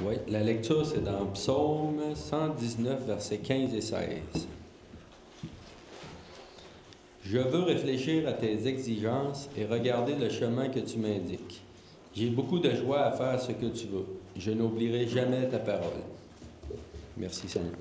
Oui, la lecture, c'est dans Psaume 119, versets 15 et 16. Je veux réfléchir à tes exigences et regarder le chemin que tu m'indiques. J'ai beaucoup de joie à faire ce que tu veux. Je n'oublierai jamais ta parole. Merci Seigneur.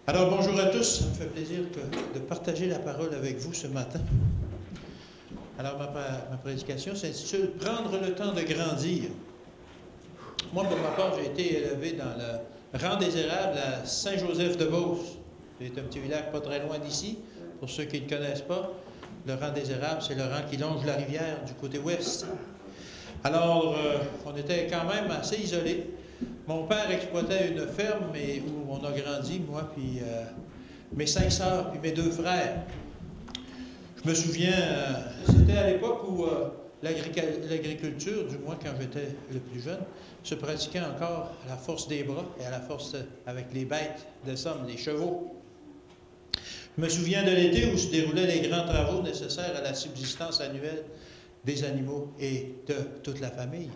Alors, bonjour à tous. Ça me fait plaisir de partager la parole avec vous ce matin. Alors, ma prédication s'intitule « Prendre le temps de grandir ». Moi, pour ma part, j'ai été élevé dans le rang des érables à Saint-Joseph-de-Beauce. C'est un petit village pas très loin d'ici. Pour ceux qui ne le connaissent pas, le rang des érables, c'est le rang qui longe la rivière du côté ouest. Alors, on était quand même assez isolés. Mon père exploitait une ferme où on a grandi, moi, puis mes 5 sœurs, puis mes 2 frères. Je me souviens, c'était à l'époque où l'agriculture, du moins quand j'étais le plus jeune, se pratiquait encore à la force des bras et à la force avec les bêtes de somme, les chevaux. Je me souviens de l'été où se déroulaient les grands travaux nécessaires à la subsistance annuelle des animaux et de toute la famille.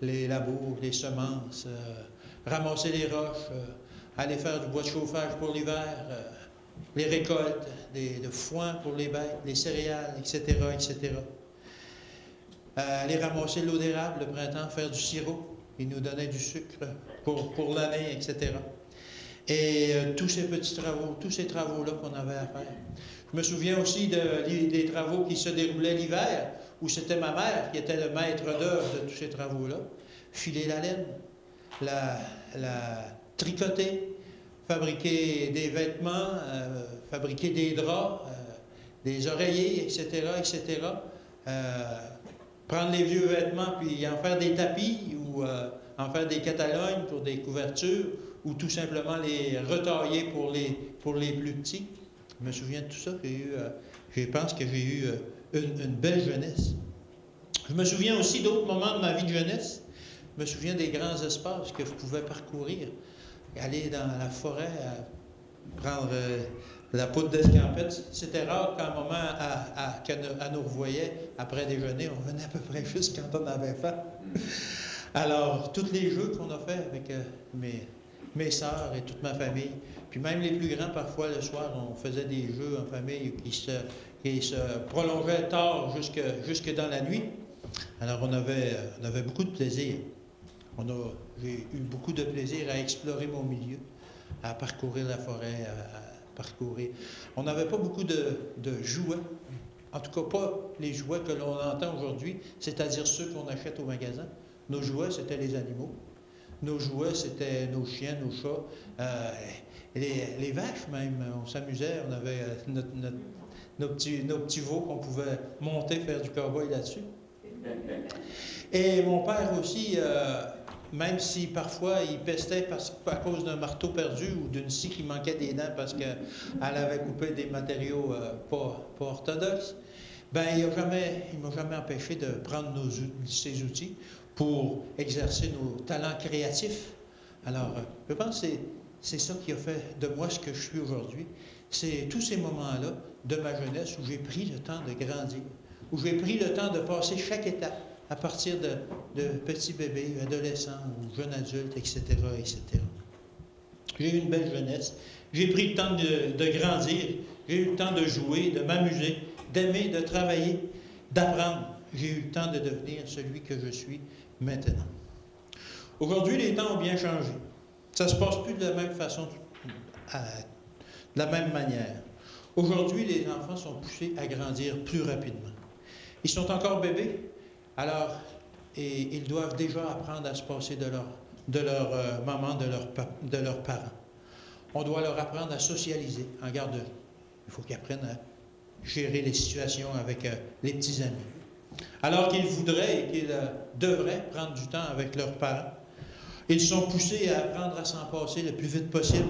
Les labours, les semences, ramasser les roches, aller faire du bois de chauffage pour l'hiver, les récoltes, le foin pour les bêtes, les céréales, etc., etc. Aller ramasser l'eau d'érable le printemps, faire du sirop. Ils nous donnaient du sucre pour l'année, etc. Et tous ces petits travaux, tous ces travaux-là qu'on avait à faire. Je me souviens aussi des travaux qui se déroulaient l'hiver, où c'était ma mère qui était le maître d'œuvre de tous ces travaux-là. Filer la laine, la tricoter, fabriquer des vêtements, fabriquer des draps, des oreillers, etc., etc. Prendre les vieux vêtements puis en faire des tapis ou en faire des catalognes pour des couvertures ou tout simplement les retailler pour les plus petits. Je me souviens de tout ça. Je pense que j'ai eu une belle jeunesse. Je me souviens aussi d'autres moments de ma vie de jeunesse. Je me souviens des grands espaces que je pouvais parcourir. Aller dans la forêt, prendre la poudre d'escampette. C'était rare qu'à un moment, qu'elle nous revoyait après déjeuner, on venait à peu près juste quand on avait faim. Alors, tous les jeux qu'on a fait avec mes sœurs et toute ma famille, puis même les plus grands, parfois, le soir, on faisait des jeux en famille qui se prolongeaient tard jusque dans la nuit. Alors, on avait beaucoup de plaisir. J'ai eu beaucoup de plaisir à explorer mon milieu, à parcourir la forêt, à parcourir. On n'avait pas beaucoup de jouets, en tout cas pas les jouets que l'on entend aujourd'hui, c'est-à-dire ceux qu'on achète au magasin. Nos jouets, c'était les animaux. Nos jouets, c'était nos chiens, nos chats, les vaches même. On s'amusait, on avait nos petits veaux qu'on pouvait monter, faire du cow-boy là-dessus. Et mon père aussi, même si parfois il pestait à cause d'un marteau perdu ou d'une scie qui manquait des dents parce qu'elle avait coupé des matériaux pas orthodoxes, ben il ne m'a jamais empêché de prendre ces outils pour exercer nos talents créatifs. Alors, je pense que c'est ça qui a fait de moi ce que je suis aujourd'hui. C'est tous ces moments-là de ma jeunesse où j'ai pris le temps de grandir, où j'ai pris le temps de passer chaque étape, à partir de petits bébés, adolescents ou jeunes adultes, etc., etc. J'ai eu une belle jeunesse. J'ai pris le temps de grandir. J'ai eu le temps de jouer, de m'amuser, d'aimer, de travailler, d'apprendre. J'ai eu le temps de devenir celui que je suis maintenant. Aujourd'hui, les temps ont bien changé. Ça ne se passe plus de la même façon, de la même manière. Aujourd'hui, les enfants sont poussés à grandir plus rapidement. Ils sont encore bébés, alors ils doivent déjà apprendre à se passer de leur maman, de leurs parents. On doit leur apprendre à socialiser en garderie. Il faut qu'ils apprennent à gérer les situations avec les petits amis. Alors qu'ils voudraient et qu'ils devraient prendre du temps avec leurs parents, ils sont poussés à apprendre à s'en passer le plus vite possible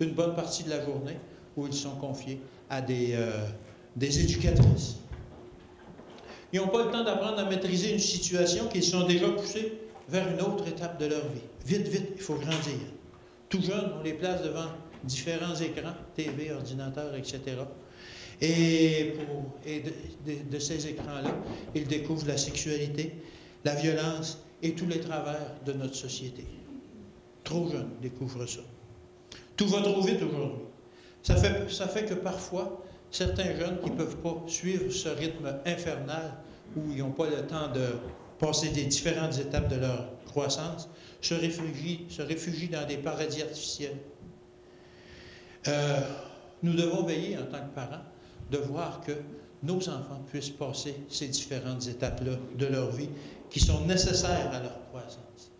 une bonne partie de la journée où ils sont confiés à des éducatrices. Ils n'ont pas le temps d'apprendre à maîtriser une situation qu'ils sont déjà poussés vers une autre étape de leur vie. Vite, vite, il faut grandir. Tout jeune, on les place devant différents écrans, TV, ordinateurs, etc. Et de ces écrans-là, ils découvrent la sexualité, la violence et tous les travers de notre société. Trop jeunes découvrent ça. Tout va trop vite aujourd'hui. Ça fait que parfois, certains jeunes qui ne peuvent pas suivre ce rythme infernal où ils n'ont pas le temps de passer des différentes étapes de leur croissance, se réfugient dans des paradis artificiels. Nous devons veiller en tant que parents de voir que nos enfants puissent passer ces différentes étapes-là de leur vie qui sont nécessaires à leur croissance.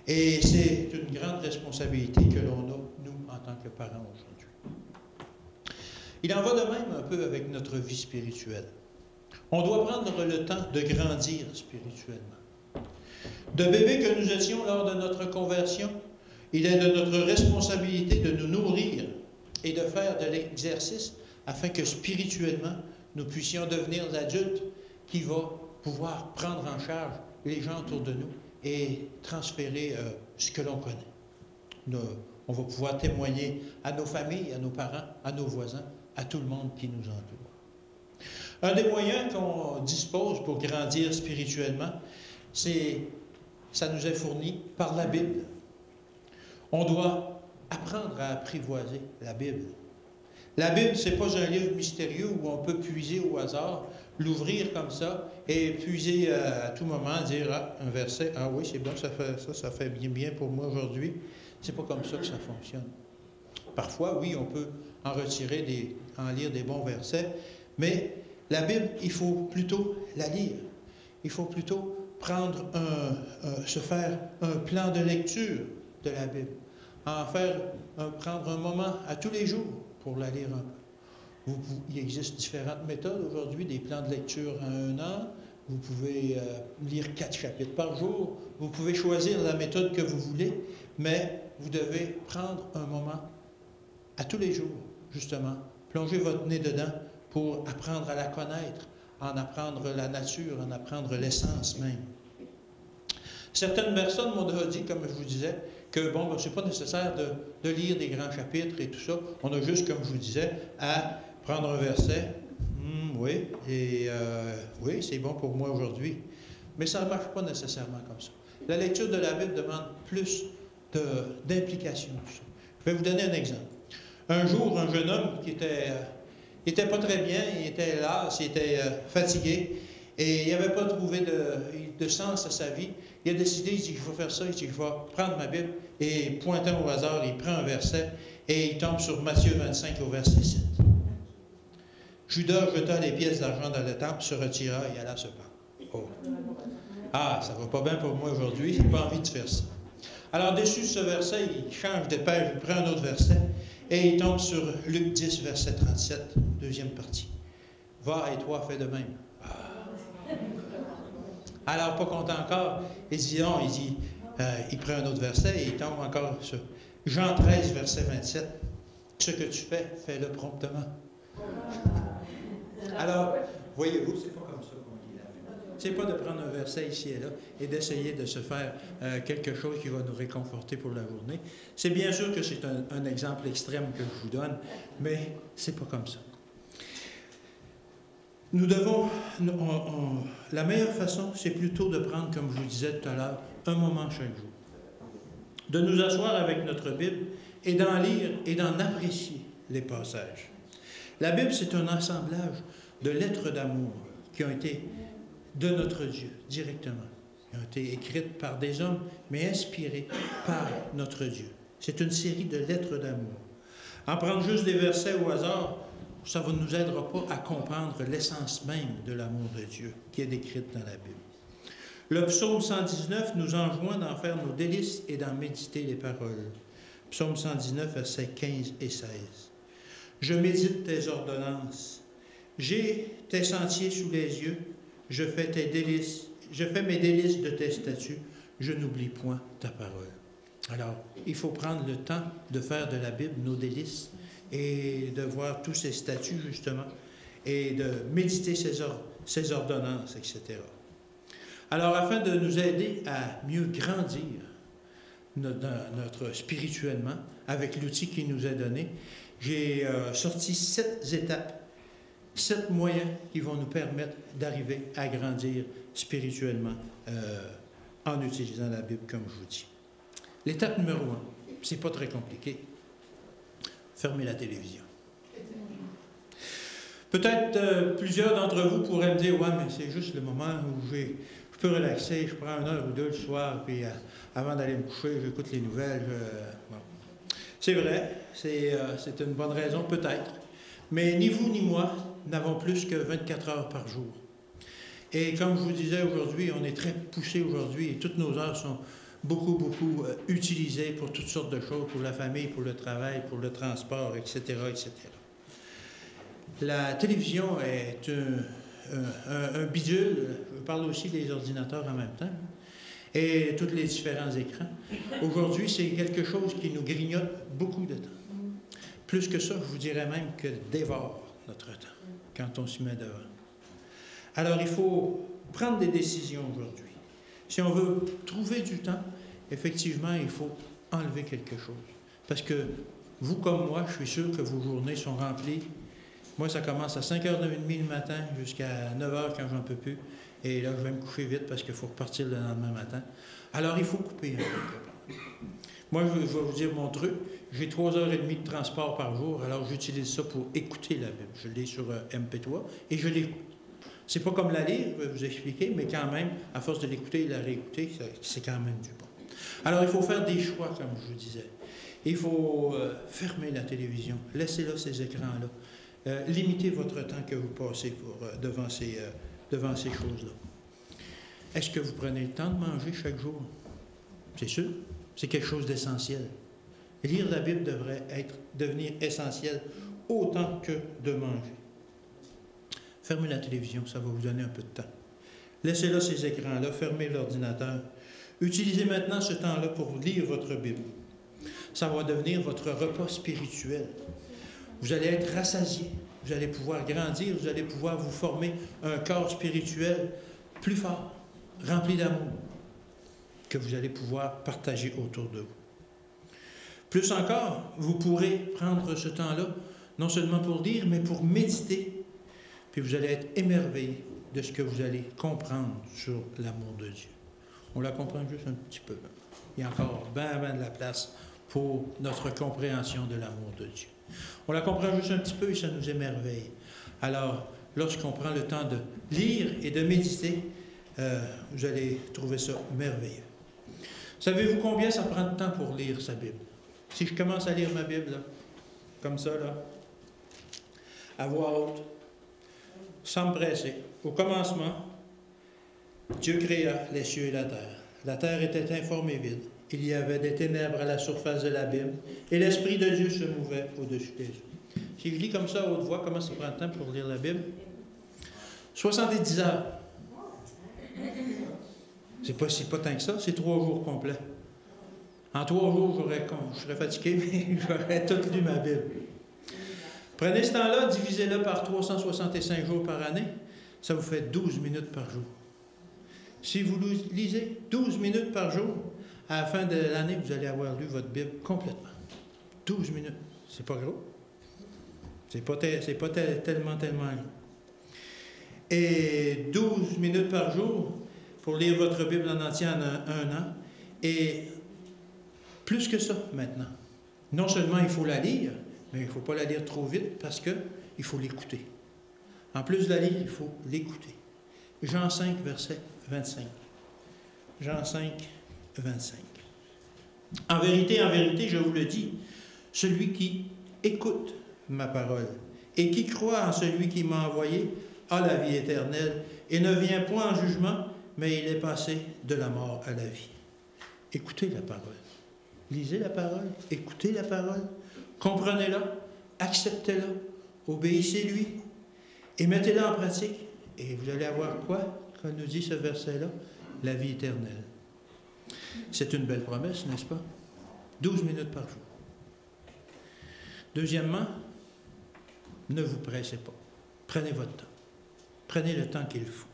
Et c'est une grande responsabilité que l'on a, nous, en tant que parents aujourd'hui. Il en va de même un peu avec notre vie spirituelle. On doit prendre le temps de grandir spirituellement. De bébé que nous étions lors de notre conversion, il est de notre responsabilité de nous nourrir et de faire de l'exercice afin que spirituellement, nous puissions devenir adultes qui vont pouvoir prendre en charge les gens autour de nous et transférer ce que l'on connaît. On va pouvoir témoigner à nos familles, à nos parents, à nos voisins, à tout le monde qui nous entoure. Un des moyens qu'on dispose pour grandir spirituellement, ça nous est fourni par la Bible. On doit apprendre à apprivoiser la Bible. La Bible, ce n'est pas un livre mystérieux où on peut puiser au hasard, l'ouvrir comme ça et puiser à tout moment, dire un verset, ah oui, c'est bon, ça fait bien pour moi aujourd'hui. C'est pas comme ça que ça fonctionne. Parfois, oui, on peut en retirer en lire des bons versets, mais la Bible, il faut plutôt la lire. Il faut plutôt se faire un plan de lecture de la Bible. Prendre un moment à tous les jours pour la lire un peu. Il existe différentes méthodes aujourd'hui, des plans de lecture à 1 an. Vous pouvez lire 4 chapitres par jour. Vous pouvez choisir la méthode que vous voulez, mais vous devez prendre un moment à tous les jours, justement, plonger votre nez dedans pour apprendre à la connaître, en apprendre la nature, en apprendre l'essence même. Certaines personnes m'ont déjà dit, comme je vous disais, que bon, c'est pas nécessaire de lire des grands chapitres et tout ça. On a juste, comme je vous disais, à prendre un verset. Oui, et oui, c'est bon pour moi aujourd'hui. Mais ça ne marche pas nécessairement comme ça. La lecture de la Bible demande plus d'implication. Je vais vous donner un exemple. Un jour, un jeune homme qui était pas très bien, il était las, il était fatigué, et il n'avait pas trouvé de sens à sa vie. Il a décidé, il dit, je vais faire ça, il dit, je vais prendre ma Bible, et pointant au hasard, il prend un verset, et il tombe sur Matthieu 25 au verset 7. Judas jeta les pièces d'argent dans le temple, se retira et alla se pendre. Oh. Ah, ça va pas bien pour moi aujourd'hui, j'ai pas envie de faire ça. Alors, déçu de ce verset, il change de page, il prend un autre verset, et il tombe sur Luc 10, verset 37, deuxième partie. Va et toi, fais de même. Ah. Alors, pas content encore, il dit non, il prend un autre verset et il tombe encore sur Jean 13, verset 27. Ce que tu fais, fais-le promptement. Alors, voyez-vous, c'est pas comme ça qu'on lit la Bible. C'est pas de prendre un verset ici et là et d'essayer de se faire quelque chose qui va nous réconforter pour la journée. C'est bien sûr que c'est un exemple extrême que je vous donne, mais c'est pas comme ça. Nous devons, la meilleure façon, c'est plutôt de prendre, comme je vous disais tout à l'heure, un moment chaque jour. De nous asseoir avec notre Bible et d'en lire et d'en apprécier les passages. La Bible, c'est un assemblage de lettres d'amour qui ont été de notre Dieu, directement. Qui ont été écrites par des hommes, mais inspirées par notre Dieu. C'est une série de lettres d'amour. En prendre juste des versets au hasard, ça ne nous aidera pas à comprendre l'essence même de l'amour de Dieu qui est décrite dans la Bible. Le psaume 119 nous enjoint d'en faire nos délices et d'en méditer les paroles. Psaume 119, versets 15 et 16. Je médite tes ordonnances. J'ai tes sentiers sous les yeux. Je fais mes délices de tes statuts. Je n'oublie point ta parole. Alors, il faut prendre le temps de faire de la Bible nos délices et de voir tous ces statuts, justement, et de méditer ses ordonnances, etc. Alors, afin de nous aider à mieux grandir spirituellement, avec l'outil qui nous est donné, j'ai sorti 7 étapes, 7 moyens qui vont nous permettre d'arriver à grandir spirituellement en utilisant la Bible, comme je vous dis. L'étape numéro 1, c'est pas très compliqué. Fermez la télévision. Peut-être plusieurs d'entre vous pourraient me dire « Ouais, mais c'est juste le moment où je peux relaxer, je prends 1 heure ou 2 le soir, puis avant d'aller me coucher, j'écoute les nouvelles. » Bon. C'est vrai, c'est une bonne raison peut-être, mais ni vous ni moi n'avons plus que 24 heures par jour. Et comme je vous disais aujourd'hui, on est très poussé aujourd'hui et toutes nos heures sont beaucoup utilisées pour toutes sortes de choses, pour la famille, pour le travail, pour le transport, etc., etc. La télévision est un bidule, je parle aussi des ordinateurs en même temps, et tous les différents écrans. Aujourd'hui, c'est quelque chose qui nous grignote beaucoup de temps. Plus que ça, je vous dirais même que dévore notre temps quand on s'y met devant. Alors, il faut prendre des décisions aujourd'hui. Si on veut trouver du temps, effectivement, il faut enlever quelque chose. Parce que vous comme moi, je suis sûr que vos journées sont remplies. Moi, ça commence à 5h30 le matin jusqu'à 9h quand j'en peux plus. Et là, je vais me coucher vite parce qu'il faut repartir le lendemain matin. Alors, il faut couper un peu. Moi, je vais vous dire mon truc. J'ai 3h30 de transport par jour, alors j'utilise ça pour écouter la Bible. Je l'ai sur MP3 et je l'écoute. C'est pas comme la lire, je vais vous expliquer, mais quand même, à force de l'écouter et de la réécouter, c'est quand même du bon. Alors, il faut faire des choix, comme je vous disais. Il faut fermer la télévision, laissez là ces écrans-là. Limitez votre temps que vous passez devant ces choses-là. Est-ce que vous prenez le temps de manger chaque jour? C'est sûr, c'est quelque chose d'essentiel. Lire la Bible devrait devenir essentiel autant que de manger. Fermez la télévision, ça va vous donner un peu de temps. Laissez là ces écrans-là, fermez l'ordinateur. Utilisez maintenant ce temps-là pour lire votre Bible. Ça va devenir votre repas spirituel. Vous allez être rassasié, vous allez pouvoir grandir, vous allez pouvoir vous former un corps spirituel plus fort, rempli d'amour, que vous allez pouvoir partager autour de vous. Plus encore, vous pourrez prendre ce temps-là, non seulement pour lire, mais pour méditer. Puis vous allez être émerveillé de ce que vous allez comprendre sur l'amour de Dieu. On la comprend juste un petit peu. Il y a encore bien de la place pour notre compréhension de l'amour de Dieu. On la comprend juste un petit peu et ça nous émerveille. Alors, lorsqu'on prend le temps de lire et de méditer, vous allez trouver ça merveilleux. Savez-vous combien ça prend de temps pour lire sa Bible? Si je commence à lire ma Bible, là, comme ça, là, à voix haute, sans me presser, au commencement, Dieu créa les cieux et la terre. La terre était informe et vide. Il y avait des ténèbres à la surface de l'abîme, et l'Esprit de Dieu se mouvait au-dessus des eaux. Si je lis comme ça à haute voix, comment ça prend de temps pour lire la Bible? 70 heures. C'est pas tant que ça, c'est 3 jours complets. En 3 jours, je serais fatigué, mais j'aurais tout lu ma Bible. Prenez ce temps-là, divisez-le par 365 jours par année, ça vous fait 12 minutes par jour. Si vous lisez 12 minutes par jour, à la fin de l'année, vous allez avoir lu votre Bible complètement. 12 minutes. C'est pas gros. C'est pas tellement gros. Et 12 minutes par jour pour lire votre Bible en entier en un an. Et plus que ça, maintenant. Non seulement il faut la lire, mais il ne faut pas la lire trop vite parce qu'il faut l'écouter. En plus de la lire, il faut l'écouter. Jean 5, verset 25. Jean 5, 25. En vérité, je vous le dis, celui qui écoute ma parole et qui croit en celui qui m'a envoyé a la vie éternelle et ne vient point en jugement, mais il est passé de la mort à la vie. Écoutez la parole. Lisez la parole, écoutez la parole, comprenez-la, acceptez-la, obéissez-lui et mettez-la en pratique. Et vous allez avoir quoi, quand nous dit ce verset-là? La vie éternelle. C'est une belle promesse, n'est-ce pas? 12 minutes par jour. Deuxièmement, ne vous pressez pas. Prenez votre temps. Prenez le temps qu'il faut.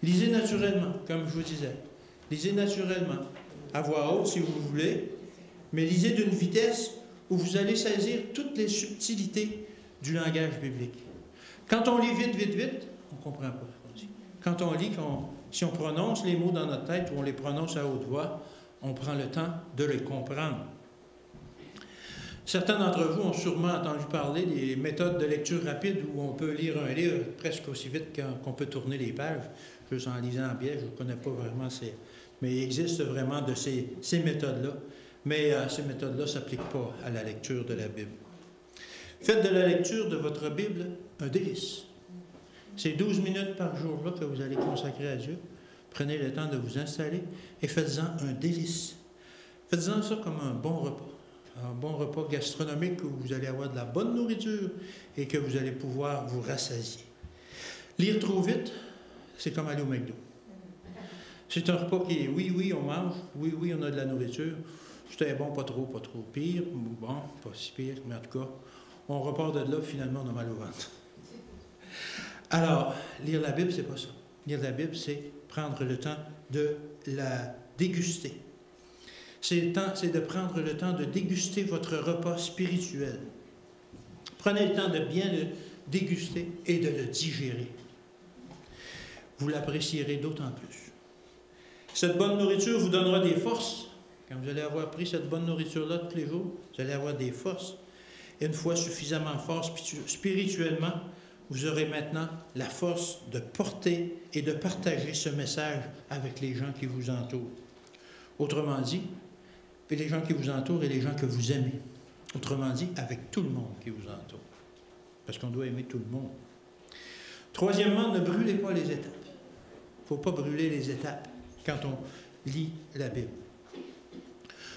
Lisez naturellement, comme je vous disais. Lisez naturellement, à voix haute si vous voulez, mais lisez d'une vitesse où vous allez saisir toutes les subtilités du langage biblique. Quand on lit vite, on ne comprend pas ce qu'on dit. Quand on lit, si on prononce les mots dans notre tête ou on les prononce à haute voix, on prend le temps de les comprendre. Certains d'entre vous ont sûrement entendu parler des méthodes de lecture rapide où on peut lire un livre presque aussi vite qu'on peut tourner les pages, juste en lisant en biais. Je ne connais pas vraiment mais il existe vraiment de ces méthodes-là. Mais ces méthodes-là ne s'appliquent pas à la lecture de la Bible. Faites de la lecture de votre Bible un délice. C'est 12 minutes par jour là, que vous allez consacrer à Dieu. Prenez le temps de vous installer et faites-en un délice. Faites-en ça comme un bon repas gastronomique où vous allez avoir de la bonne nourriture et que vous allez pouvoir vous rassasier. Lire trop vite, c'est comme aller au McDo. C'est un repas qui est oui, on mange, oui, on a de la nourriture. C'était bon, pas trop pire, bon, pas si pire, mais en tout cas, on repart de là, finalement, on a mal au ventre. Alors, lire la Bible, c'est pas ça. Lire la Bible, c'est prendre le temps de la déguster. C'est de prendre le temps de déguster votre repas spirituel. Prenez le temps de bien le déguster et de le digérer. Vous l'apprécierez d'autant plus. Cette bonne nourriture vous donnera des forces. Quand vous allez avoir pris cette bonne nourriture-là tous les jours, vous allez avoir des forces. Et une fois suffisamment fort spirituellement, vous aurez maintenant la force de porter et de partager ce message avec les gens qui vous entourent. Autrement dit, les gens qui vous entourent et les gens que vous aimez. Autrement dit, avec tout le monde qui vous entoure. Parce qu'on doit aimer tout le monde. Troisièmement, ne brûlez pas les étapes. Il ne faut pas brûler les étapes quand on lit la Bible.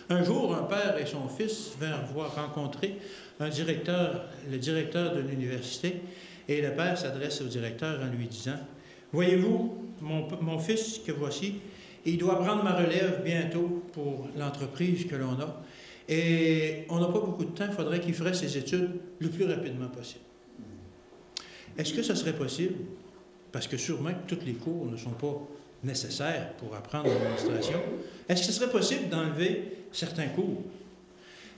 Un jour, un père et son fils vinrent rencontrer le directeur de l'université, et le père s'adresse au directeur en lui disant « Voyez-vous, mon fils que voici, il doit prendre ma relève bientôt pour l'entreprise que l'on a, et on n'a pas beaucoup de temps, il faudrait qu'il ferait ses études le plus rapidement possible. Est-ce que ça serait possible? Parce que sûrement que tous les cours ne sont pas nécessaires pour apprendre l'administration. Est-ce que ce serait possible d'enlever certains cours?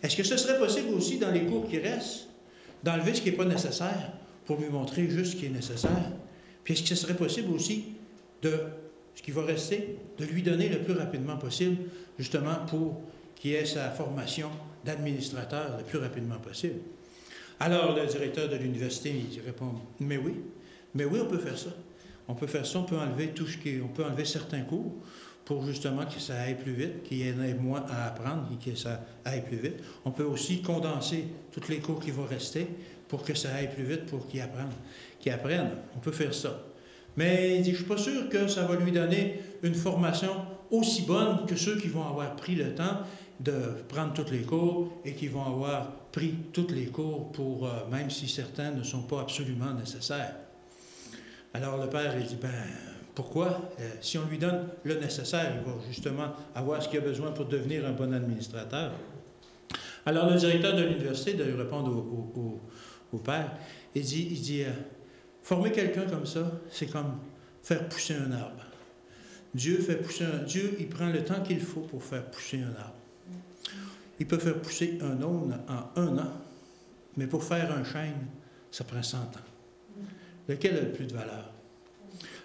Est-ce que ce serait possible aussi, dans les cours qui restent, d'enlever ce qui n'est pas nécessaire pour lui montrer juste ce qui est nécessaire? Puis est-ce que ce serait possible aussi de, ce qui va rester, de lui donner le plus rapidement possible, justement pour qu'il ait sa formation d'administrateur le plus rapidement possible? Alors le directeur de l'université, il répond « Mais oui, on peut faire ça. On peut faire ça, on peut enlever on peut enlever certains cours pour justement que ça aille plus vite, qu'il y en ait moins à apprendre et que ça aille plus vite. On peut aussi condenser tous les cours qui vont rester pour que ça aille plus vite, pour qu'ils apprennent. On peut faire ça. Mais il dit, je ne suis pas sûr que ça va lui donner une formation aussi bonne que ceux qui vont avoir pris le temps de prendre tous les cours et qui vont avoir pris tous les cours pour, même si certains ne sont pas absolument nécessaires. Alors le père, il dit, pourquoi? Si on lui donne le nécessaire, il va justement avoir ce qu'il a besoin pour devenir un bon administrateur. Alors le directeur de l'université, de répondre au père, il dit former quelqu'un comme ça, c'est comme faire pousser un arbre. Dieu, il prend le temps qu'il faut pour faire pousser un arbre. Il peut faire pousser un aune en 1 an, mais pour faire un chêne, ça prend 100 ans. Lequel a le plus de valeur?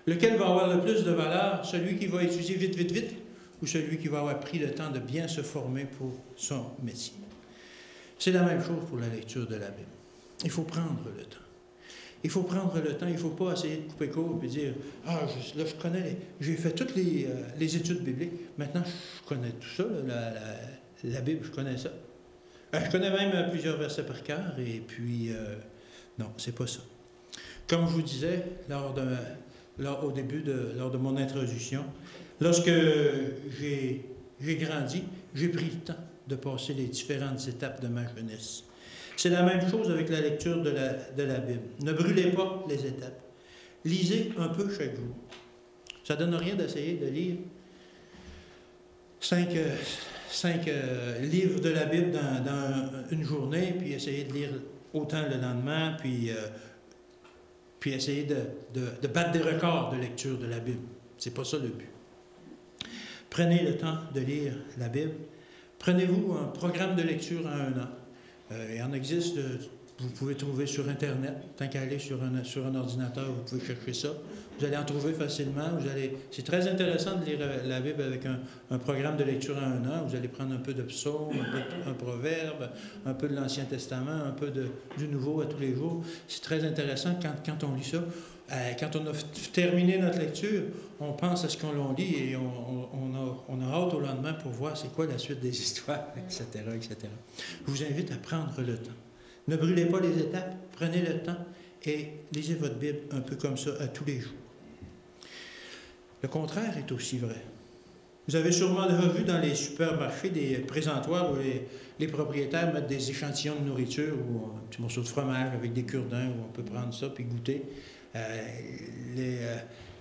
Lequel va avoir le plus de valeur? Celui qui va étudier vite, ou celui qui va avoir pris le temps de bien se former pour son métier? C'est la même chose pour la lecture de la Bible. Il faut prendre le temps. Il faut prendre le temps, il ne faut pas essayer de couper court et dire « Ah, là, je connais, j'ai fait toutes les études bibliques, maintenant, je connais tout ça, la Bible, je connais ça. Je connais même plusieurs versets par cœur, et puis, non, c'est pas ça. » Comme je vous disais, lors de mon introduction, lorsque j'ai grandi, j'ai pris le temps de passer les différentes étapes de ma jeunesse. C'est la même chose avec la lecture de la Bible. Ne brûlez pas les étapes. Lisez un peu chaque jour. Ça ne donne rien d'essayer de lire 5 livres de la Bible dans une journée, puis essayer de lire autant le lendemain, puis essayer de battre des records de lecture de la Bible. Ce n'est pas ça le but. Prenez le temps de lire la Bible. Prenez-vous un programme de lecture à 1 an. Il en existe Vous pouvez trouver sur Internet, tant qu'à aller sur un ordinateur, vous pouvez chercher ça. Vous allez en trouver facilement. C'est très intéressant de lire la Bible avec un programme de lecture en 1 an. Vous allez prendre un peu de psaume, un proverbe, un peu de l'Ancien Testament, un peu du Nouveau à tous les jours. C'est très intéressant quand on lit ça. Quand on a terminé notre lecture, on pense à ce qu'on l'a lit et on a hâte au lendemain pour voir c'est quoi la suite des histoires, etc., etc. Je vous invite à prendre le temps. Ne brûlez pas les étapes, prenez le temps et lisez votre Bible un peu comme ça à tous les jours. Le contraire est aussi vrai. Vous avez sûrement déjà vu dans les supermarchés des présentoirs où les propriétaires mettent des échantillons de nourriture ou un petit morceau de fromage avec des cure-dents où on peut prendre ça puis goûter.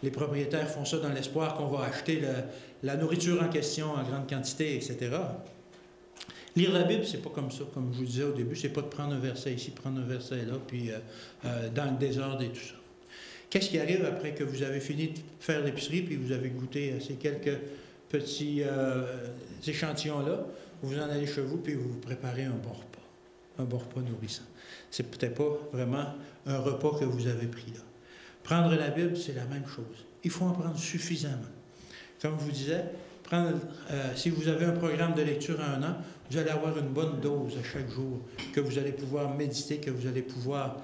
Les propriétaires font ça dans l'espoir qu'on va acheter la nourriture en question en grande quantité, etc. Lire la Bible, c'est pas comme ça, comme je vous disais au début, c'est pas de prendre un verset ici, prendre un verset là, puis dans le désordre et tout ça. Qu'est-ce qui arrive après que vous avez fini de faire l'épicerie, puis vous avez goûté à ces quelques petits échantillons-là, vous en allez chez vous, puis vous préparez un bon repas nourrissant. C'est peut-être pas vraiment un repas que vous avez pris là. Prendre la Bible, c'est la même chose. Il faut en prendre suffisamment. Comme je vous disais, si vous avez un programme de lecture en 1 an, vous allez avoir une bonne dose à chaque jour que vous allez pouvoir méditer, que vous allez pouvoir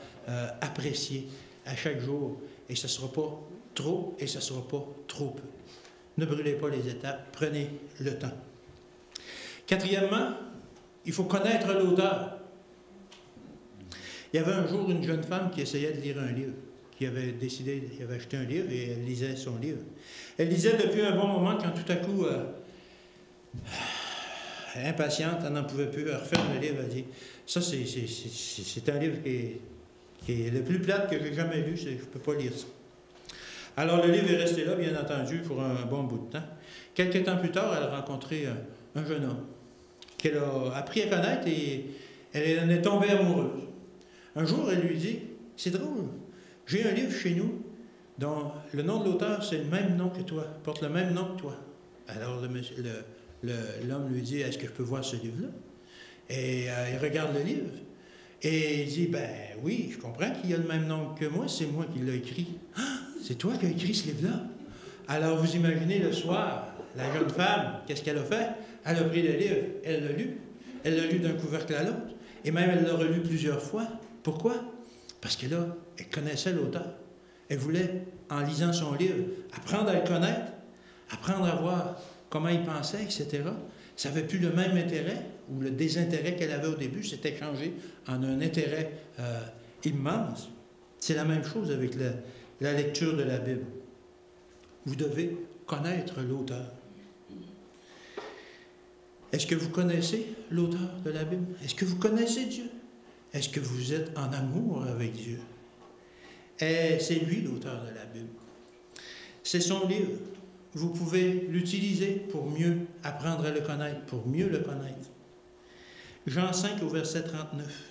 apprécier à chaque jour. Et ce ne sera pas trop et ce ne sera pas trop peu. Ne brûlez pas les étapes, prenez le temps. Quatrièmement, il faut connaître l'auteur. Il y avait un jour une jeune femme qui essayait de lire un livre, qui avait acheté un livre et elle lisait son livre. Elle lisait depuis un bon moment quand tout à coup, impatiente, elle n'en pouvait plus, elle referme le livre, elle dit « Ça, c'est un livre qui est le plus plate que j'ai jamais lu, je ne peux pas lire ça. » Alors le livre est resté là, bien entendu, pour un bon bout de temps. Quelques temps plus tard, elle a rencontré un jeune homme qu'elle a appris à connaître et elle en est tombée amoureuse. Un jour, elle lui dit « C'est drôle, j'ai un livre chez nous dont le nom de l'auteur, c'est le même nom que toi, porte le même nom que toi. » Alors l'homme lui dit « Est-ce que je peux voir ce livre-là? » Et il regarde le livre et il dit « Ben oui, je comprends qu'il a le même nom que moi, c'est moi qui l'ai écrit. »« Ah, c'est toi qui as écrit ce livre-là? » Alors vous imaginez le soir, la jeune femme, qu'est-ce qu'elle a fait? Elle a pris le livre, elle l'a lu. Elle l'a lu d'un couvercle à l'autre. Et même elle l'a relu plusieurs fois. Pourquoi? Parce que là, elle connaissait l'auteur. Elle voulait, en lisant son livre, apprendre à le connaître, apprendre à voir comment il pensait, etc. Ça n'avait plus le même intérêt, ou le désintérêt qu'elle avait au début s'était changé en un intérêt immense. C'est la même chose avec la lecture de la Bible. Vous devez connaître l'auteur. Est-ce que vous connaissez l'auteur de la Bible? Est-ce que vous connaissez Dieu? Est-ce que vous êtes en amour avec Dieu? Et c'est lui l'auteur de la Bible. C'est son livre. Vous pouvez l'utiliser pour mieux apprendre à le connaître, pour mieux le connaître. Jean 5 au verset 39.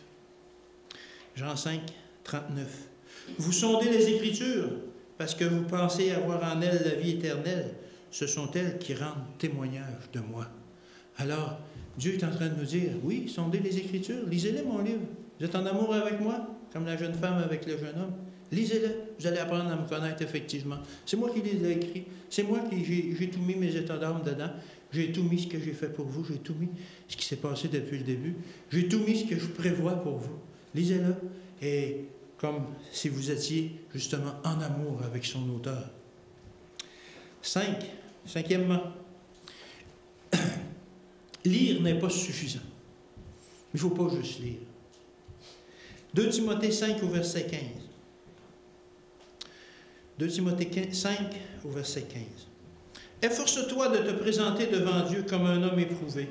Jean 5, 39. Vous sondez les Écritures parce que vous pensez avoir en elles la vie éternelle. Ce sont elles qui rendent témoignage de moi. Alors, Dieu est en train de nous dire, oui, sondez les Écritures, lisez-les, mon livre. Vous êtes en amour avec moi, comme la jeune femme avec le jeune homme. Lisez-le, vous allez apprendre à me connaître effectivement. C'est moi qui les ai écrits, c'est moi qui j'ai tout mis mes états d'âme dedans. J'ai tout mis ce que j'ai fait pour vous, j'ai tout mis ce qui s'est passé depuis le début. J'ai tout mis ce que je prévois pour vous. Lisez-le, et comme si vous étiez justement en amour avec son auteur. Cinquièmement, lire n'est pas suffisant. Il ne faut pas juste lire. 2 Timothée 5 au verset 15. 2 Timothée 5 au verset 15. Efforce-toi de te présenter devant Dieu comme un homme éprouvé,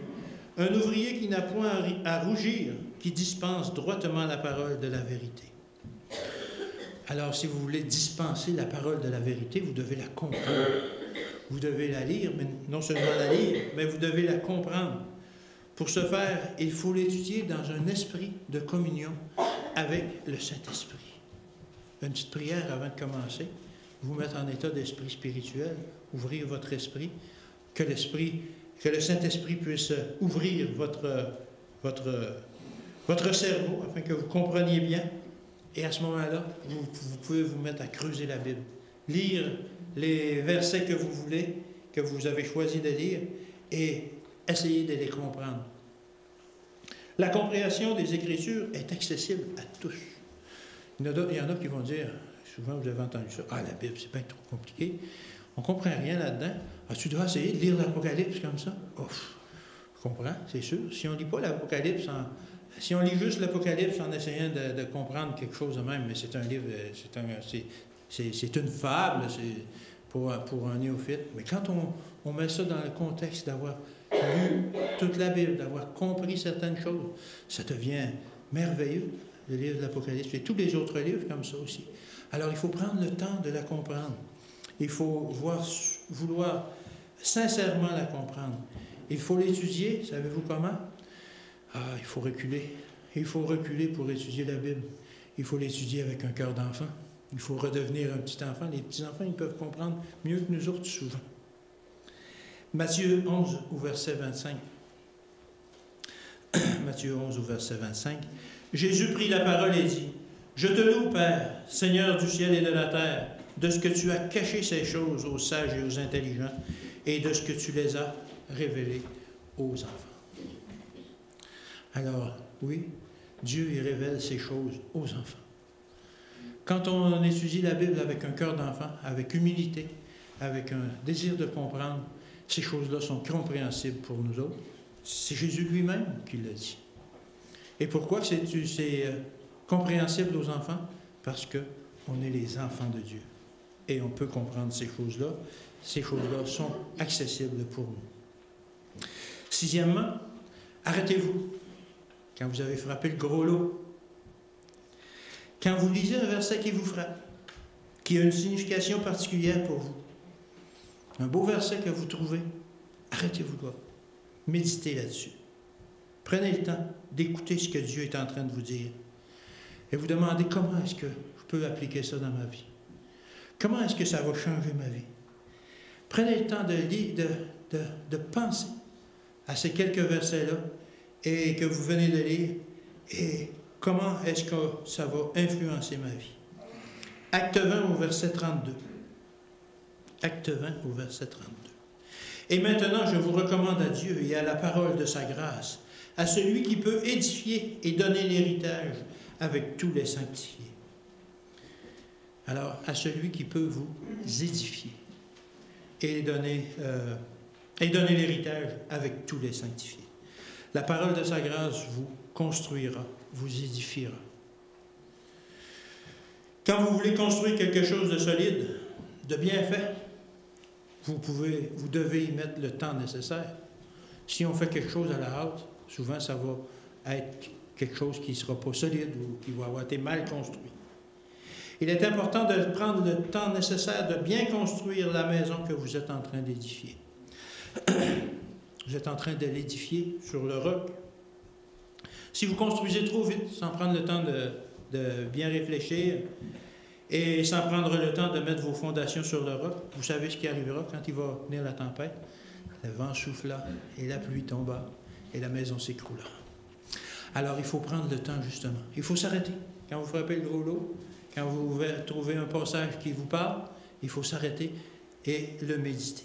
un ouvrier qui n'a point à rougir, qui dispense droitement la parole de la vérité. Alors, si vous voulez dispenser la parole de la vérité, vous devez la comprendre. Vous devez la lire, mais non seulement la lire, mais vous devez la comprendre. Pour ce faire, il faut l'étudier dans un esprit de communion avec le Saint-Esprit. Une petite prière avant de commencer. Vous mettre en état d'esprit spirituel, ouvrir votre esprit, que le Saint-Esprit puisse ouvrir votre votre cerveau afin que vous compreniez bien. Et à ce moment-là, vous pouvez vous mettre à creuser la Bible. Lire les versets que vous voulez, que vous avez choisi de lire, et essayer de les comprendre. La compréhension des Écritures est accessible à tous. Il y en a qui vont dire, souvent vous avez entendu ça, « Ah, la Bible, c'est pas trop compliqué. On ne comprend rien là-dedans. Ah, tu dois essayer de lire l'Apocalypse comme ça. » Je comprends, c'est sûr. Si on ne lit pas l'Apocalypse, si on lit juste l'Apocalypse en essayant de comprendre quelque chose de même, mais c'est un livre, c'est une fable, c'est pour un néophyte. Mais quand on met ça dans le contexte d'avoir lu toute la Bible, d'avoir compris certaines choses, ça devient merveilleux, le livre de l'Apocalypse. Et tous les autres livres comme ça aussi. Alors, il faut prendre le temps de la comprendre. Il faut vouloir sincèrement la comprendre. Il faut l'étudier, savez-vous comment? Il faut reculer. Il faut reculer pour étudier la Bible. Il faut l'étudier avec un cœur d'enfant. Il faut redevenir un petit enfant. Les petits-enfants, ils peuvent comprendre mieux que nous autres souvent. Matthieu 11, au verset 25. Matthieu 11, au verset 25. Jésus prit la parole et dit, « Je te loue, Père, Seigneur du ciel et de la terre, de ce que tu as caché ces choses aux sages et aux intelligents, et de ce que tu les as révélées aux enfants. » Alors, oui, Dieu y révèle ces choses aux enfants. Quand on étudie la Bible avec un cœur d'enfant, avec humilité, avec un désir de comprendre, ces choses-là sont compréhensibles pour nous autres. C'est Jésus lui-même qui l'a dit. Et pourquoi c'est compréhensible aux enfants? Parce qu'on est les enfants de Dieu. Et on peut comprendre ces choses-là. Ces choses-là sont accessibles pour nous. Sixièmement, arrêtez-vous quand vous avez frappé le gros lot. Quand vous lisez un verset qui vous frappe, qui a une signification particulière pour vous, un beau verset que vous trouvez, arrêtez-vous là. Méditez là-dessus. Prenez le temps d'écouter ce que Dieu est en train de vous dire. Et vous demandez comment est-ce que je peux appliquer ça dans ma vie. Comment est-ce que ça va changer ma vie. Prenez le temps de penser à ces quelques versets-là et que vous venez de lire et comment est-ce que ça va influencer ma vie. Acte 20 au verset 32. Acte 20 au verset 32. Et maintenant, je vous recommande à Dieu et à la parole de sa grâce, à celui qui peut édifier et donner l'héritage avec tous les sanctifiés. Alors, à celui qui peut vous édifier et donner l'héritage avec tous les sanctifiés. La parole de sa grâce vous construira, vous édifiera. Quand vous voulez construire quelque chose de solide, de bien fait, vous devez y mettre le temps nécessaire. Si on fait quelque chose à la hâte, souvent ça va être quelque chose qui ne sera pas solide ou qui va avoir été mal construit. Il est important de prendre le temps nécessaire de bien construire la maison que vous êtes en train d'édifier. Vous êtes en train de l'édifier sur le roc. Si vous construisez trop vite, sans prendre le temps de bien réfléchir et sans prendre le temps de mettre vos fondations sur le roc, vous savez ce qui arrivera quand il va venir la tempête. Le vent souffla et la pluie tomba et la maison s'écroula. Alors, il faut prendre le temps, justement. Il faut s'arrêter. Quand vous frappez le gros lot, quand vous trouvez un passage qui vous parle, il faut s'arrêter et le méditer.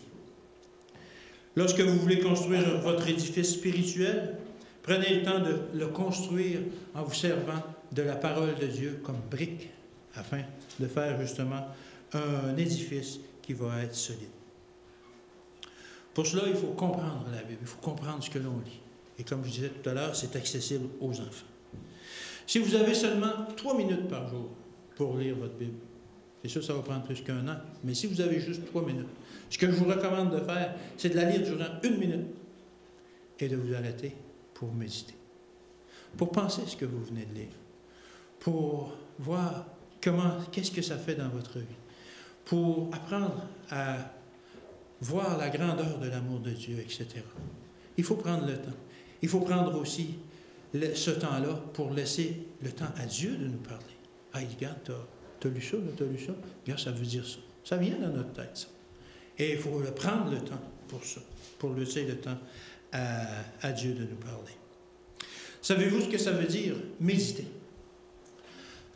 Lorsque vous voulez construire votre édifice spirituel, prenez le temps de le construire en vous servant de la parole de Dieu comme brique, afin de faire justement un édifice qui va être solide. Pour cela, il faut comprendre la Bible, il faut comprendre ce que l'on lit. Et comme je disais tout à l'heure, c'est accessible aux enfants. Si vous avez seulement 3 minutes par jour pour lire votre Bible, c'est sûr que ça va prendre plus qu'1 an, mais si vous avez juste 3 minutes, ce que je vous recommande de faire, c'est de la lire durant 1 minute et de vous arrêter pour méditer, pour penser ce que vous venez de lire, pour voir qu'est-ce que ça fait dans votre vie, pour apprendre à voir la grandeur de l'amour de Dieu, etc. Il faut prendre le temps. Il faut prendre aussi ce temps-là pour laisser le temps à Dieu de nous parler. Ah, regarde, t'as lu ça, t'as lu ça. Regarde, ça veut dire ça. Ça vient dans notre tête, ça. Et il faut prendre le temps pour ça, pour laisser le temps à Dieu de nous parler. Savez-vous ce que ça veut dire, méditer?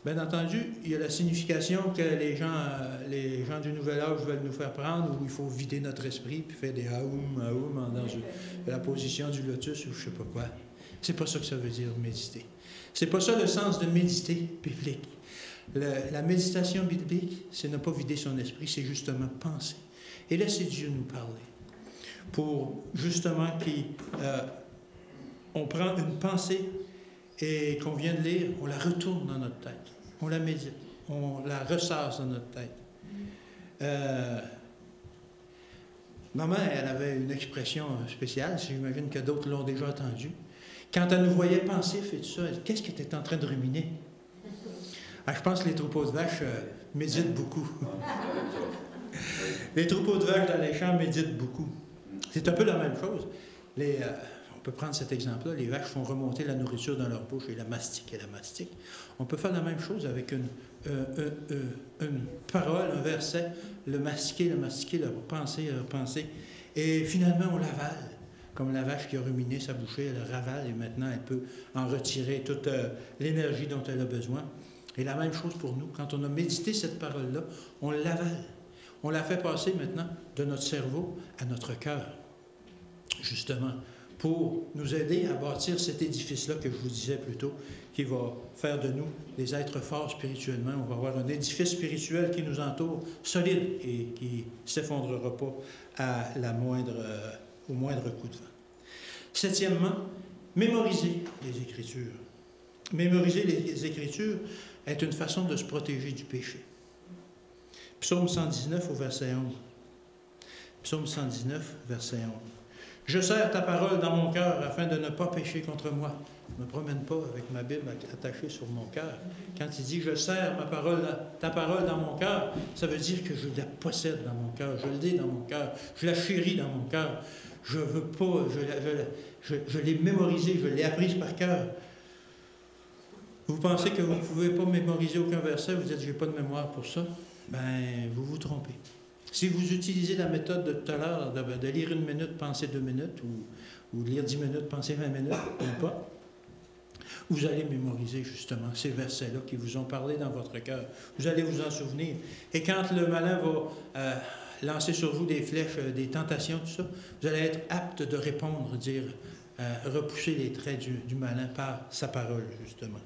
Bien entendu, il y a la signification que les gens du Nouvel Âge veulent nous faire prendre, où il faut vider notre esprit, puis faire des aoum, aoum, dans la position du lotus, ou je ne sais pas quoi. C'est pas ça que ça veut dire, méditer. C'est pas ça le sens de méditer biblique. La méditation biblique, c'est ne pas vider son esprit, c'est justement penser. Et laisser Dieu nous parler. Pour justement on prend une pensée et qu'on vient de lire, on la retourne dans notre tête. On la médite, on la ressasse dans notre tête. Ma mère, elle avait une expression spéciale, j'imagine que d'autres l'ont déjà entendue. Quand elle nous voyait pensif et tout ça, elle dit, qu'est-ce que tu es en train de ruminer? Ah, je pense que les troupeaux de vaches méditent beaucoup. Les troupeaux de vaches dans les champs méditent beaucoup. C'est un peu la même chose. On peut prendre cet exemple-là. Les vaches font remonter la nourriture dans leur bouche et la mastiquent. On peut faire la même chose avec une parole, un verset, le mastiquer, le repenser. Et finalement, on l'avale. Comme la vache qui a ruminé sa bouchée, elle ravale et maintenant elle peut en retirer toute l'énergie dont elle a besoin. Et la même chose pour nous. Quand on a médité cette parole-là, on l'avale. On la fait passer maintenant de notre cerveau à notre cœur, justement, pour nous aider à bâtir cet édifice-là que je vous disais plus tôt, qui va faire de nous des êtres forts spirituellement. On va avoir un édifice spirituel qui nous entoure, solide, et qui ne s'effondrera pas au moindre coup de vent. Septièmement, mémoriser les Écritures. Mémoriser les Écritures est une façon de se protéger du péché. Psaume 119 au verset 11. Psaume 119, verset 11. Je serre ta parole dans mon cœur afin de ne pas pécher contre moi. Je ne me promène pas avec ma Bible attachée sur mon cœur. Quand il dit je serre ta parole dans mon cœur, ça veut dire que je la possède dans mon cœur, je l'ai dans mon cœur, je la chéris dans mon cœur. Je veux pas, je l'ai mémorisée, je l'ai apprise par cœur. Vous pensez que vous ne pouvez pas mémoriser aucun verset, vous dites, je n'ai pas de mémoire pour ça, bien, vous vous trompez. Si vous utilisez la méthode de tout à l'heure, de lire 1 minute, penser 2 minutes, ou lire 10 minutes, penser 20 minutes, ou pas, vous allez mémoriser justement ces versets-là qui vous ont parlé dans votre cœur. Vous allez vous en souvenir. Et quand le malin va lancer sur vous des flèches, des tentations, tout ça, vous allez être apte de répondre, dire, repousser les traits du malin par sa parole, justement.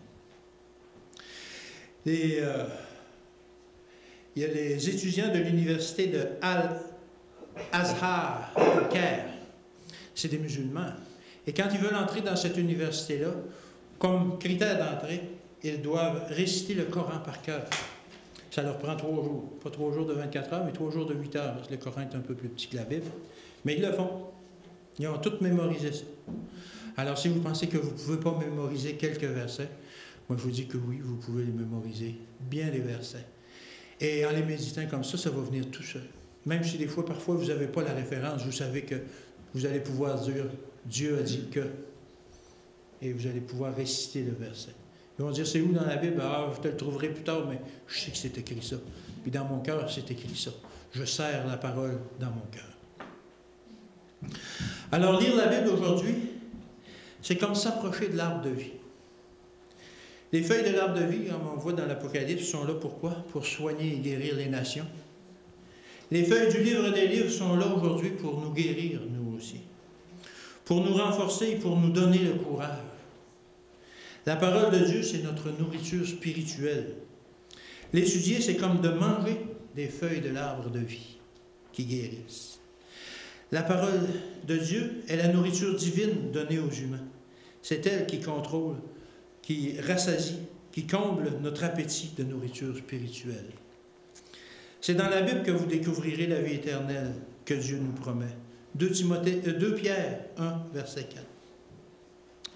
Il y a les étudiants de l'université de Al-Azhar, au Caire. C'est des musulmans. Et quand ils veulent entrer dans cette université-là, comme critère d'entrée, ils doivent réciter le Coran par cœur. Ça leur prend 3 jours. Pas 3 jours de 24 heures, mais 3 jours de 8 heures, parce que le Coran est un peu plus petit que la Bible. Mais ils le font. Ils ont tous mémorisé ça. Alors, si vous pensez que vous ne pouvez pas mémoriser quelques versets, moi, je vous dis que oui, vous pouvez les mémoriser, bien les versets. Et en les méditant comme ça va venir tout seul. Même si des fois, parfois, vous n'avez pas la référence, vous savez que vous allez pouvoir dire « Dieu a dit que ». Et vous allez pouvoir réciter le verset. Ils vont dire, c'est où dans la Bible? Ah, je te le trouverai plus tard, mais je sais que c'est écrit ça. Puis dans mon cœur, c'est écrit ça. Je serre la parole dans mon cœur. Alors, lire la Bible aujourd'hui, c'est comme s'approcher de l'arbre de vie. Les feuilles de l'arbre de vie, comme on voit dans l'Apocalypse, sont là pourquoi? Pour soigner et guérir les nations. Les feuilles du livre des livres sont là aujourd'hui pour nous guérir, nous aussi. Pour nous renforcer et pour nous donner le courage. La parole de Dieu, c'est notre nourriture spirituelle. L'étudier, c'est comme de manger des feuilles de l'arbre de vie qui guérissent. La parole de Dieu est la nourriture divine donnée aux humains. C'est elle qui contrôle, qui rassasie, qui comble notre appétit de nourriture spirituelle. C'est dans la Bible que vous découvrirez la vie éternelle que Dieu nous promet. 2 Pierre 1, verset 4.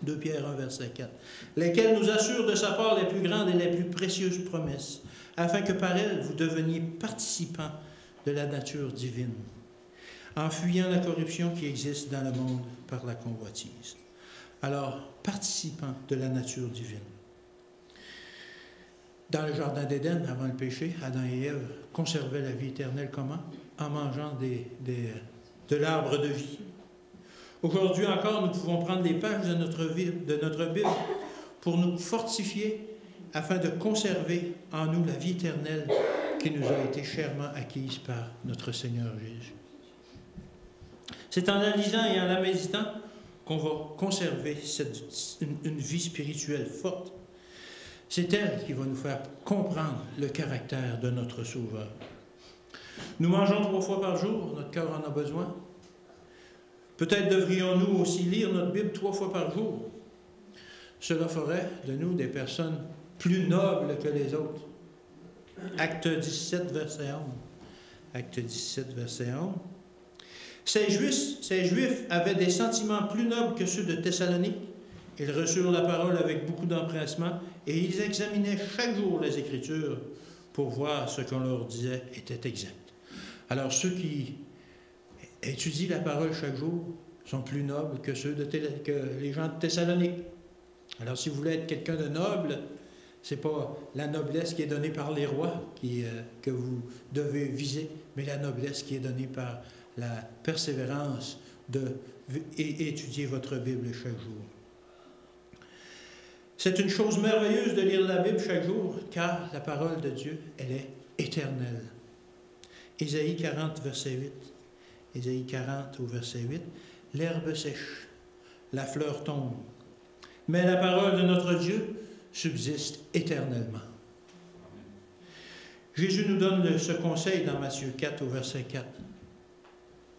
2 Pierre 1, verset 4. Lesquels nous assurent de sa part les plus grandes et les plus précieuses promesses, afin que par elles vous deveniez participants de la nature divine, en fuyant la corruption qui existe dans le monde par la convoitise. Alors, participants de la nature divine. Dans le jardin d'Éden, avant le péché, Adam et Ève conservaient la vie éternelle comment? En mangeant de l'arbre de vie. Aujourd'hui encore, nous pouvons prendre les pages de notre Bible pour nous fortifier afin de conserver en nous la vie éternelle qui nous a été chèrement acquise par notre Seigneur Jésus. C'est en la lisant et en la méditant qu'on va conserver une vie spirituelle forte. C'est elle qui va nous faire comprendre le caractère de notre Sauveur. Nous mangeons 3 fois par jour, notre cœur en a besoin. Peut-être devrions-nous aussi lire notre Bible 3 fois par jour. Cela ferait de nous des personnes plus nobles que les autres. Acte 17, verset 11. Acte 17, verset 11. Ces Juifs avaient des sentiments plus nobles que ceux de Thessalonique. Ils reçurent la parole avec beaucoup d'empressement et ils examinaient chaque jour les Écritures pour voir ce qu'on leur disait était exact. Alors ceux qui étudient la parole chaque jour sont plus nobles que que les gens de Thessalonique. Alors si vous voulez être quelqu'un de noble, ce n'est pas la noblesse qui est donnée par les rois que vous devez viser, mais la noblesse qui est donnée par la persévérance d'étudier votre Bible chaque jour. C'est une chose merveilleuse de lire la Bible chaque jour, car la parole de Dieu, elle est éternelle. Ésaïe 40, verset 8. Ésaïe 40 au verset 8. L'herbe sèche, la fleur tombe, mais la parole de notre Dieu subsiste éternellement. Jésus nous donne ce conseil dans Matthieu 4 au verset 4.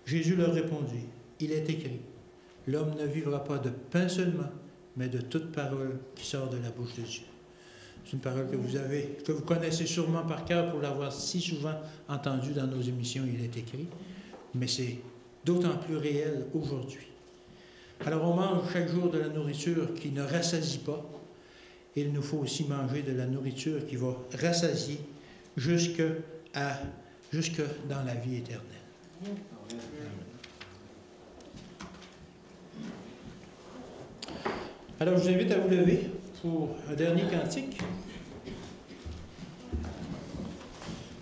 Jésus leur répondit, il est écrit, l'homme ne vivra pas de pain seulement, mais de toute parole qui sort de la bouche de Dieu. C'est une parole que vous connaissez sûrement par cœur pour l'avoir si souvent entendue dans nos émissions, il est écrit, mais c'est d'autant plus réel aujourd'hui. Alors on mange chaque jour de la nourriture qui ne rassasie pas. Il nous faut aussi manger de la nourriture qui va rassasier jusque dans la vie éternelle. Alors je vous invite à vous lever pour un dernier cantique.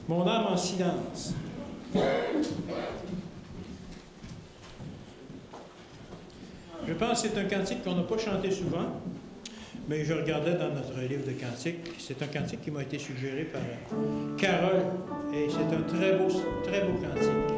Mon âme en silence. Je pense que c'est un cantique qu'on n'a pas chanté souvent, mais je regardais dans notre livre de cantiques. C'est un cantique qui m'a été suggéré par Carole, et c'est un très beau cantique.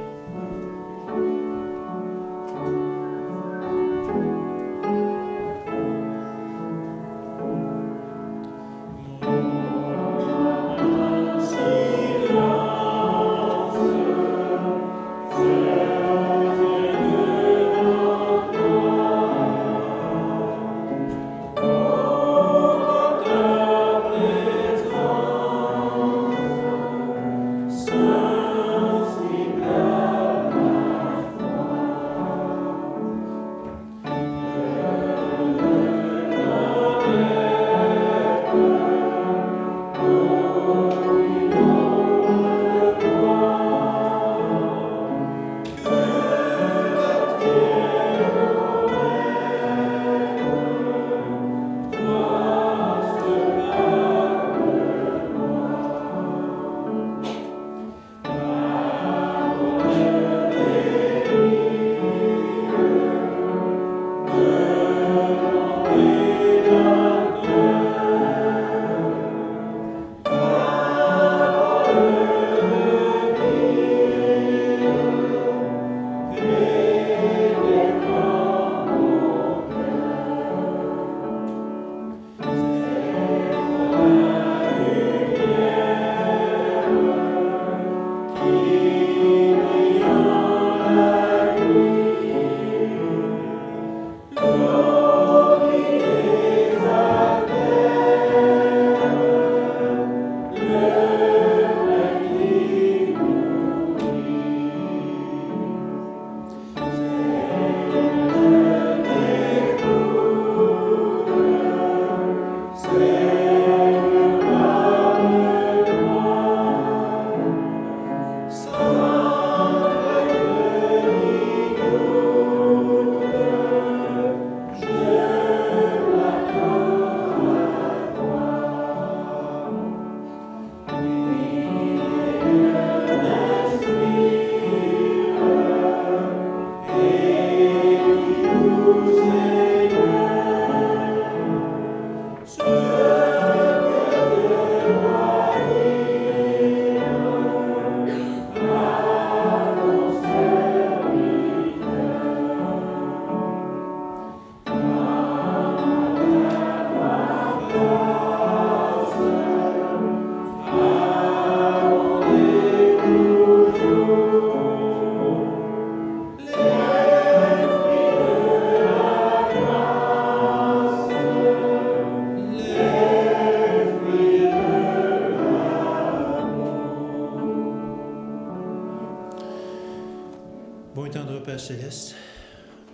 Père Céleste,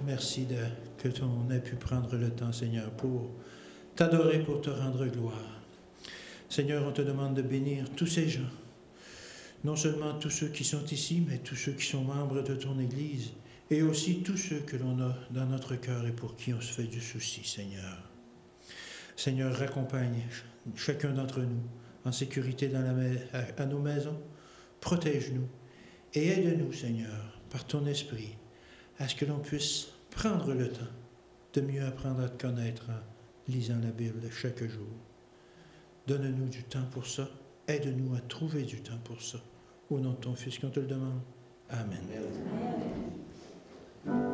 merci que l'on ait pu prendre le temps, Seigneur, pour t'adorer, pour te rendre gloire. Seigneur, on te demande de bénir tous ces gens, non seulement tous ceux qui sont ici, mais tous ceux qui sont membres de ton Église, et aussi tous ceux que l'on a dans notre cœur et pour qui on se fait du souci, Seigneur. Seigneur, raccompagne chacun d'entre nous en sécurité à nos maisons, protège-nous et aide-nous, Seigneur, par ton esprit, à ce que l'on puisse prendre le temps de mieux apprendre à te connaître en lisant la Bible chaque jour. Donne-nous du temps pour ça. Aide-nous à trouver du temps pour ça. Au nom de ton Fils qu'on te le demande. Amen. Amen.